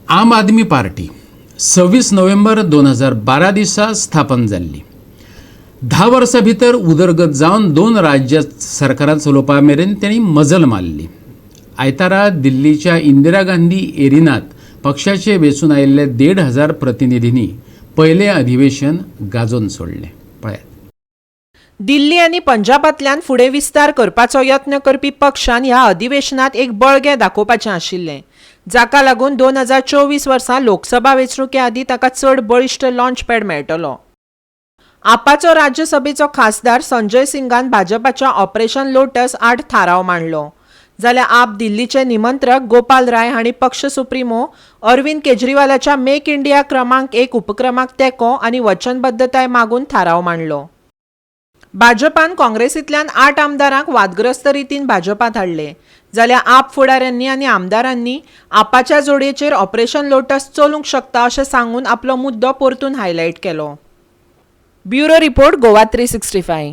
आम आदमी party 26 November 2012 दिसा स्थापन जाल्ली. 10 वर्सां भितर उदरगत जावन 2 राज्य सरकारां चलोवपा मेरेन तेणी मजल मारली. आयतारा दिल्लीच्या इंदिरा गांधी एरिनात पक्षाचे वेंचून आयिल्ले 1,500 प्रतिनिधींनी पयलें अधिवेशन गाजोवन सोडलें. पळयात. दिल्ली आनी पंजाबांतल्यान फुडें विस्तार करपाचो यत्न करपी पक्षान ह्या अधिवेशनात एक बळगें दाखोवपाचें आशिल्लें, जाका लागून 2024 वर्सा लोकसभा वेंचणुके आदीं ताका चड बळिश्ट लॉन्च पॅड मेळटलो. आपाचो राज्यसभेचो खासदार संजय सिंगान भाजपाच्या ऑपरेशन लोटस 8 थाराव मांडलो, जाल्यार आप दिल्लीचे निमंत्रक गोपाल राय हांणी पक्ष सुप्रीमो अरविंद केजरीवालाच्या मेक इंडिया क्रमांक 1 उपक्रमाक तेंको आनी वचनबद्धताय मागून थाराव मांडलो. भाजपान काँग्रेसींतल्यान 8 आमदारांक वादग्रस्त रितीन भाजपात हाडले, जाल्यार आप फुडाऱ्यांनी आनी आमदारांनी आपाच्या जोडयेचेर ऑपरेशन लोटस चलूंक शकता अशें सांगून आपलो मुद्दो परतून हायलायट केलो. Bureau report Goa 365.